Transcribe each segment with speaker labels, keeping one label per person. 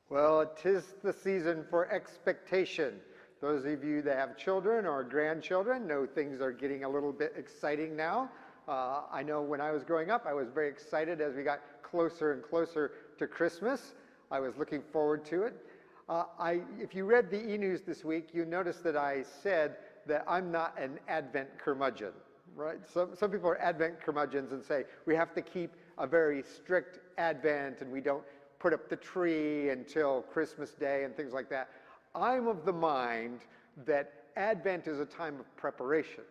Speaker 1: Well, 'tis the season for expectation. Those of you that have children or grandchildren know things are getting a little bit exciting now. I know when I was growing up, I was very excited as we got closer and closer to Christmas. I was looking forward to it. If you read the e-news this week, you noticed that I said that I'm not an Advent curmudgeon, right? Some people are Advent curmudgeons and say we have to keep a very strict Advent and we don't put up the tree until Christmas Day and things like that. I'm of the mind that Advent is a time of preparation.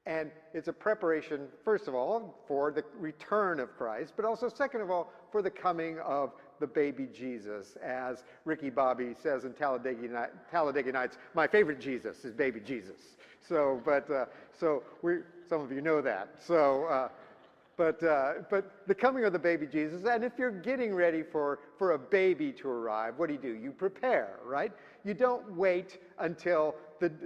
Speaker 1: And it's a preparation, first of all, for the return of Christ, but also, second of all, for the coming of the baby Jesus. As Ricky Bobby says in Talladega Nights, my favorite Jesus is baby Jesus. So some of you know that. But the coming of the baby Jesus, and if you're getting ready for a baby to arrive, what do? You prepare, right? You don't wait until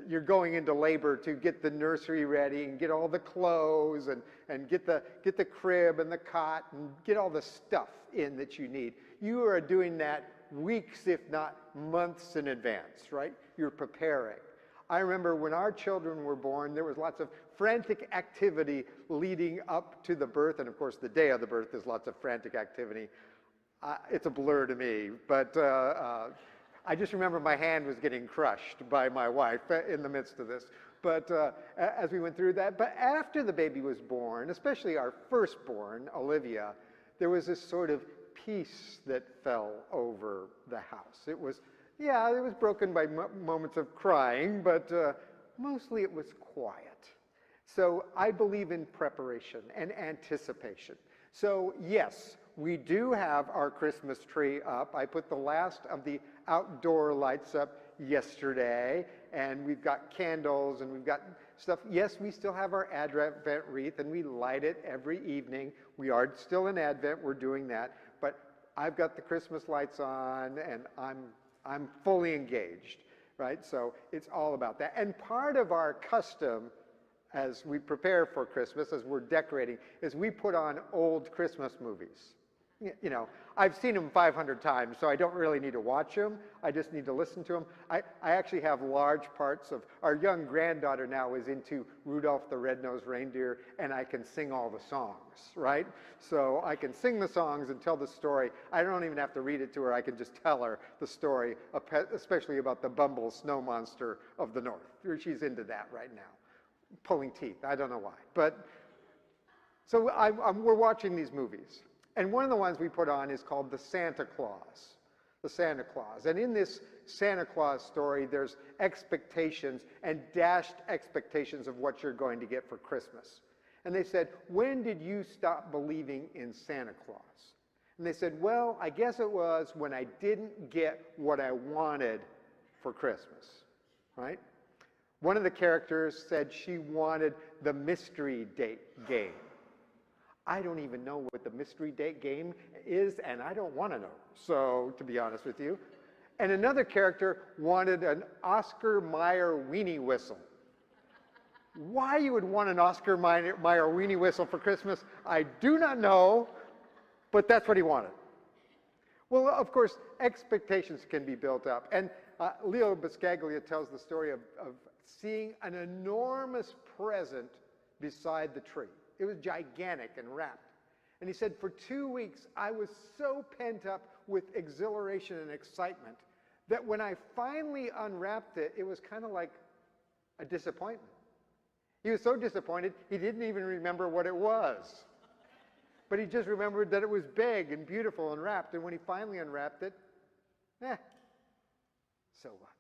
Speaker 1: you're going into labor to get the nursery ready and get all the clothes and get the crib and the cot and get all the stuff in that you need. You are doing that weeks, if not months in advance, right? You're preparing. I remember when our children were born, there was lots of frantic activity leading up to the birth. And of course, the day of the birth, there's lots of frantic activity. It's a blur to me, but I just remember my hand was getting crushed by my wife in the midst of this. But as we went through that, but after the baby was born, especially our firstborn, Olivia, there was this sort of peace that fell over the house. It was broken by moments of crying, but mostly it was quiet. So I believe in preparation and anticipation. So yes, we do have our Christmas tree up. I put the last of the outdoor lights up yesterday, and we've got candles and we've got stuff. Yes, we still have our Advent wreath, and we light it every evening. We are still in Advent, we're doing that, but I've got the Christmas lights on, and I'm fully engaged, right? So it's all about that. And part of our custom as we prepare for Christmas, as we're decorating, is we put on old Christmas movies. You know, I've seen them 500 times, so I don't really need to watch them. I just need to listen to them. I actually have large parts of, our young granddaughter now is into Rudolph the Red-Nosed Reindeer, and I can sing all the songs, right? So I can sing the songs and tell the story. I don't even have to read it to her. I can just tell her the story, especially about the Bumble snow monster of the north. She's into that right now. Pulling teeth, I don't know why. But, so we're watching these movies. And one of the ones we put on is called The Santa Claus. The Santa Claus. And in this Santa Claus story, there's expectations and dashed expectations of what you're going to get for Christmas. And they said, when did you stop believing in Santa Claus? And they said, well, I guess it was when I didn't get what I wanted for Christmas, right? One of the characters said she wanted the mystery date game. I don't even know what the mystery date game is, and I don't want to know, so to be honest with you. And another character wanted an Oscar Mayer weenie whistle. Why you would want an Oscar Mayer weenie whistle for Christmas, I do not know, but that's what he wanted. Well, of course, expectations can be built up. And Leo Buscaglia tells the story of seeing an enormous present beside the tree. It was gigantic and wrapped. And he said, for 2 weeks, I was so pent up with exhilaration and excitement that when I finally unwrapped it, it was kind of like a disappointment. He was so disappointed, he didn't even remember what it was. But he just remembered that it was big and beautiful and wrapped. And when he finally unwrapped it, so what?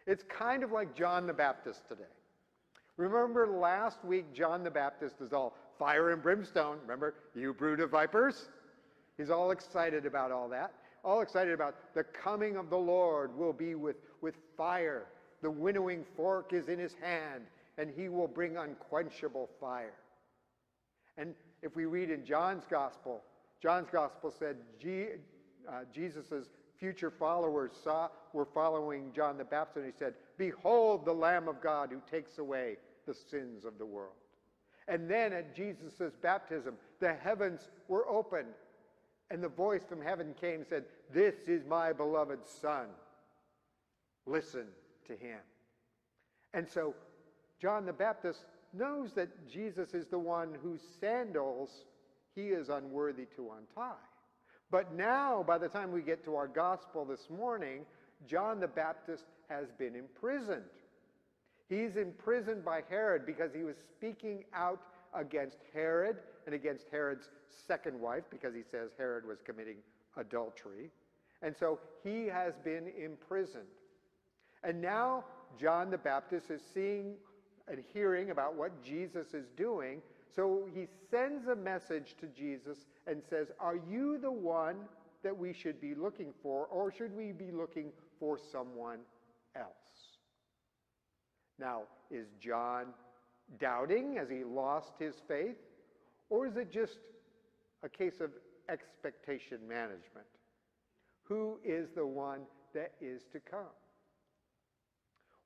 Speaker 1: It's kind of like John the Baptist today. Remember last week, John the Baptist is all fire and brimstone. Remember, you brood of vipers? He's all excited about all that. All excited about the coming of the Lord will be with fire. The winnowing fork is in his hand, and he will bring unquenchable fire. And if we read in John's Gospel said Jesus' future followers were following John the Baptist, and he said, behold the Lamb of God who takes away the sins of the world. And then at Jesus' baptism, the heavens were opened, And the voice from heaven came and said, "This is my beloved Son. Listen to him." And so John the Baptist knows that Jesus is the one whose sandals he is unworthy to untie. But now, by the time we get to our gospel this morning, John the Baptist has been imprisoned. He's imprisoned by Herod because he was speaking out against Herod and against Herod's second wife, because he says Herod was committing adultery. And so he has been imprisoned. And now John the Baptist is seeing and hearing about what Jesus is doing. So he sends a message to Jesus and says, "Are you the one that we should be looking for, or should we be looking for someone else?" Now, is John doubting as he lost his faith? Or is it just a case of expectation management? Who is the one that is to come?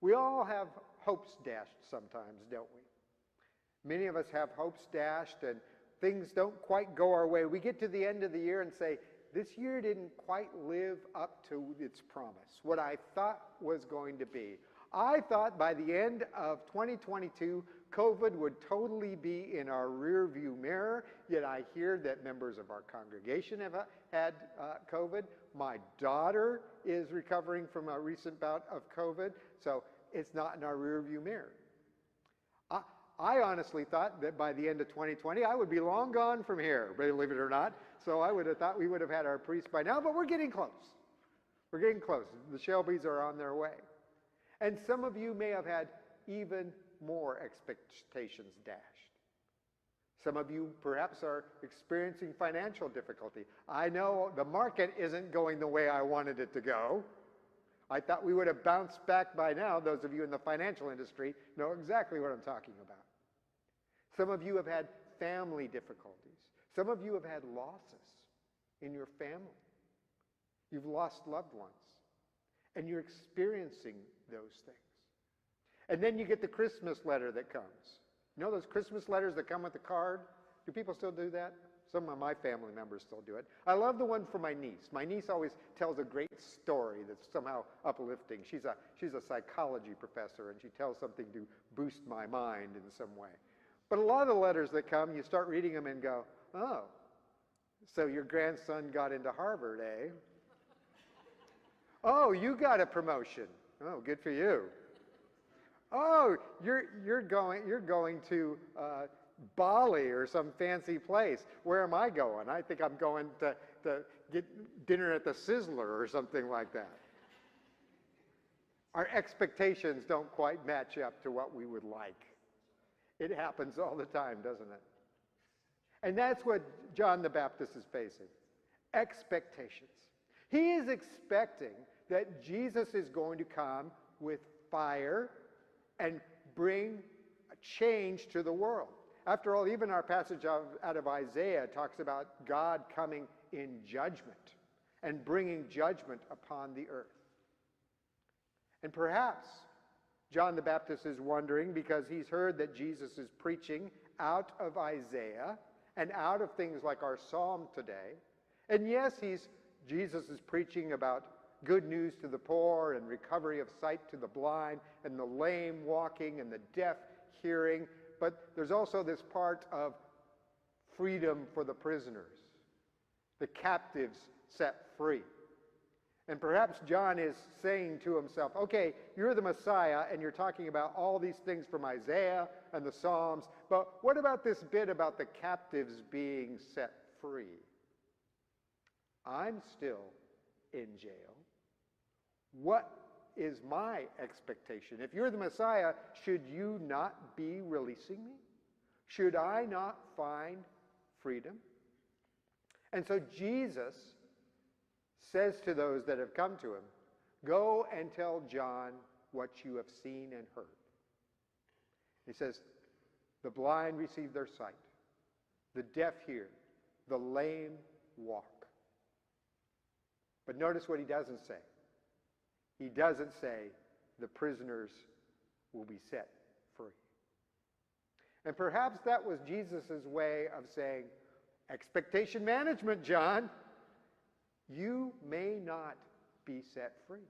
Speaker 1: We all have hopes dashed sometimes, don't we? Many of us have hopes dashed and things don't quite go our way. We get to the end of the year and say, this year didn't quite live up to its promise, what I thought was going to be. I thought by the end of 2022, COVID would totally be in our rear view mirror, yet I hear that members of our congregation have had COVID. My daughter is recovering from a recent bout of COVID, so it's not in our rear view mirror. I honestly thought that by the end of 2020, I would be long gone from here, believe it or not. So I would have thought we would have had our priest by now, but we're getting close. We're getting close. The Shelbys are on their way. And some of you may have had even more expectations dashed. Some of you perhaps are experiencing financial difficulty. I know the market isn't going the way I wanted it to go. I thought we would have bounced back by now. Those of you in the financial industry know exactly what I'm talking about. Some of you have had family difficulties. Some of you have had losses in your family. You've lost loved ones, and you're experiencing those things. And then you get the Christmas letter that comes. You know those Christmas letters that come with the card? Do people still do that? Some of my family members still do it. I love the one for my niece. My niece always tells a great story that's somehow uplifting. She's a psychology professor, and she tells something to boost my mind in some way. But a lot of the letters that come, you start reading them and go, oh, so your grandson got into Harvard, eh? Oh, you got a promotion. Oh, good for you. Oh, you're going to Bali or some fancy place. Where am I going? I think I'm going to get dinner at the Sizzler or something like that. Our expectations don't quite match up to what we would like. It happens all the time, doesn't it? And that's what John the Baptist is facing. Expectations. He is expecting that Jesus is going to come with fire and bring a change to the world. After all, even our passage out of Isaiah talks about God coming in judgment and bringing judgment upon the earth. And perhaps John the Baptist is wondering, because he's heard that Jesus is preaching out of Isaiah and out of things like our psalm today. And yes, Jesus is preaching about good news to the poor and recovery of sight to the blind and the lame walking and the deaf hearing. But there's also this part of freedom for the prisoners, the captives set free. And perhaps John is saying to himself, okay, you're the Messiah and you're talking about all these things from Isaiah and the Psalms, but what about this bit about the captives being set free? I'm still in jail. What is my expectation? If you're the Messiah, should you not be releasing me? Should I not find freedom? And so Jesus says to those that have come to him, go and tell John what you have seen and heard. He says, the blind receive their sight, the deaf hear, the lame walk. But notice what he doesn't say. He doesn't say the prisoners will be set free. And perhaps that was Jesus' way of saying, expectation management, John. you may not be set free.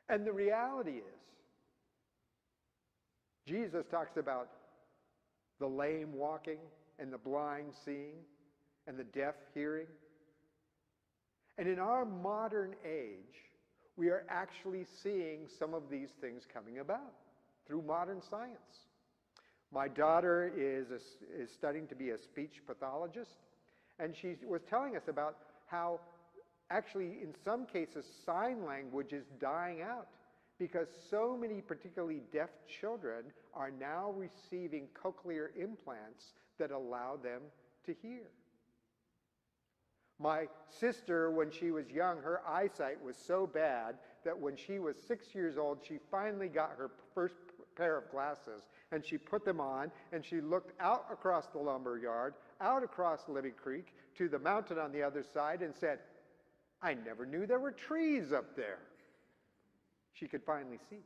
Speaker 1: And the reality is, Jesus talks about the lame walking and the blind seeing and the deaf hearing. And in our modern age, we are actually seeing some of these things coming about through modern science. My daughter is studying to be a speech pathologist, and she was telling us about how actually in some cases sign language is dying out because so many particularly deaf children are now receiving cochlear implants that allow them to hear. My sister, when she was young, her eyesight was so bad that when she was 6 years old, she finally got her first pair of glasses, and she put them on, and she looked out across the lumber yard, out across Libby Creek, to the mountain on the other side, and said, "I never knew there were trees up there." She could finally see.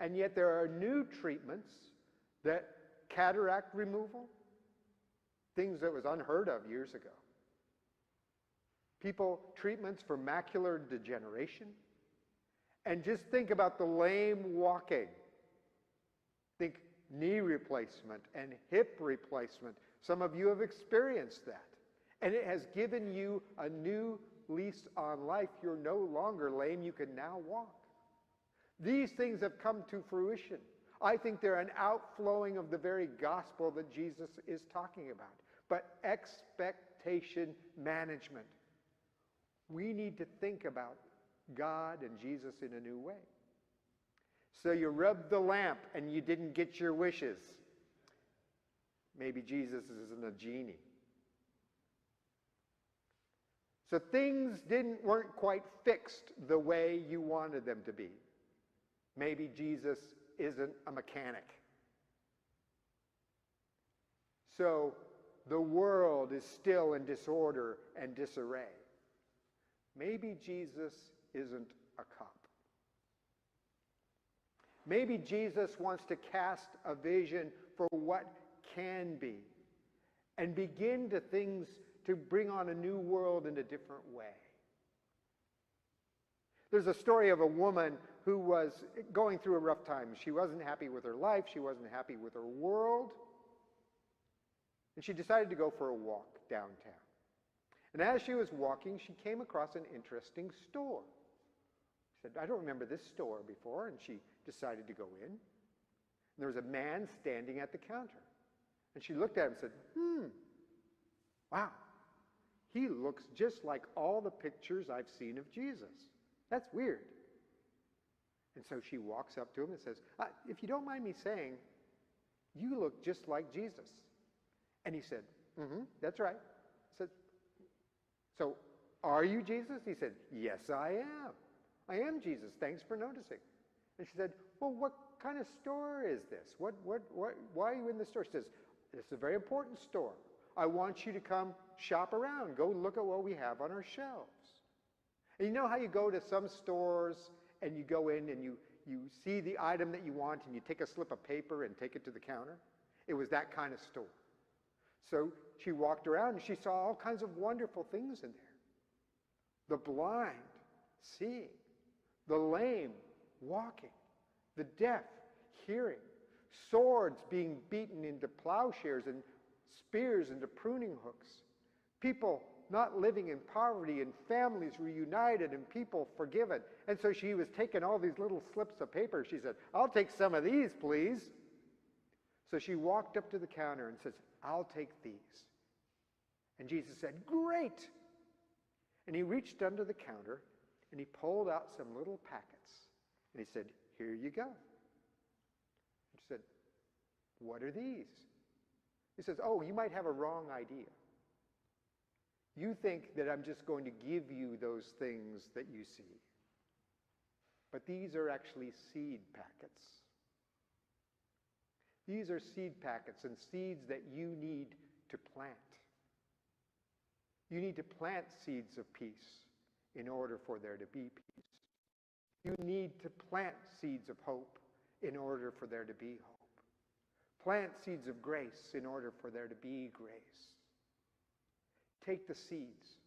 Speaker 1: And yet there are new treatments that cataract removal, things that was unheard of years ago. Treatments for macular degeneration. And just think about the lame walking. Think knee replacement and hip replacement. Some of you have experienced that. And it has given you a new lease on life. You're no longer lame. You can now walk. These things have come to fruition. I think they're an outflowing of the very gospel that Jesus is talking about. But expectation management. We need to think about God and Jesus in a new way. So you rubbed the lamp and you didn't get your wishes. Maybe Jesus isn't a genie. So things weren't quite fixed the way you wanted them to be. Maybe Jesus isn't a mechanic. So the world is still in disorder and disarray. Maybe Jesus isn't a cop. Maybe Jesus wants to cast a vision for what can be and begin to bring on a new world in a different way. There's a story of a woman who was going through a rough time. She wasn't happy with her life. She wasn't happy with her world. And she decided to go for a walk downtown. And as she was walking, she came across an interesting store. She said, "I don't remember this store before," and she decided to go in. And there was a man standing at the counter. And she looked at him and said, wow, he looks just like all the pictures I've seen of Jesus. That's weird. And so she walks up to him and says, "If you don't mind me saying, you look just like Jesus." And he said, "That's right." I said, "So, are you Jesus?" He said, "Yes, I am. I am Jesus. Thanks for noticing." And she said, "Well, what kind of store is this? Why are you in the store?" She says, "It's a very important store. I want you to come shop around. Go look at what we have on our shelves." And you know how you go to some stores and you go in and you see the item that you want and you take a slip of paper and take it to the counter? It was that kind of store. So she walked around and she saw all kinds of wonderful things in there. The blind seeing, the lame walking, the deaf hearing, swords being beaten into plowshares and spears into pruning hooks, people not living in poverty and families reunited and people forgiven. And so she was taking all these little slips of paper. She said, "I'll take some of these, please." So she walked up to the counter and says, "I'll take these." And Jesus said, "Great." And he reached under the counter and he pulled out some little packets. And he said, "Here you go." And she said, "What are these?" He says, "Oh, you might have a wrong idea. You think that I'm just going to give you those things that you see. But these are actually seed packets. These are seed packets and seeds that you need to plant. You need to plant seeds of peace in order for there to be peace. You need to plant seeds of hope in order for there to be hope. Plant seeds of grace in order for there to be grace. Take the seeds,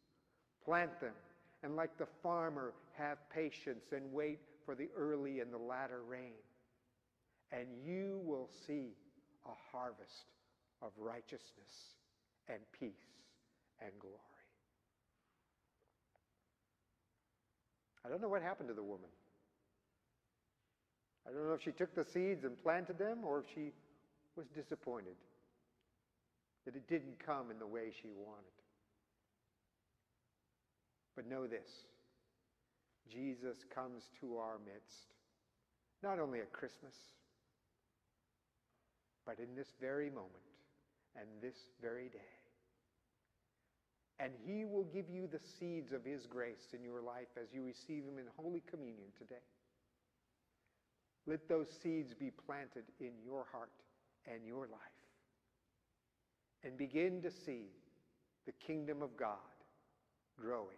Speaker 1: Plant them, and like the farmer, have patience and wait for the early and the latter rain. And you will see a harvest of righteousness and peace and glory. I don't know what happened to the woman. I don't know if she took the seeds and planted them or if she was disappointed that it didn't come in the way she wanted. But know this, Jesus comes to our midst, not only at Christmas, but in this very moment and this very day. And he will give you the seeds of his grace in your life as you receive him in Holy Communion today. Let those seeds be planted in your heart and your life. And begin to see the kingdom of God growing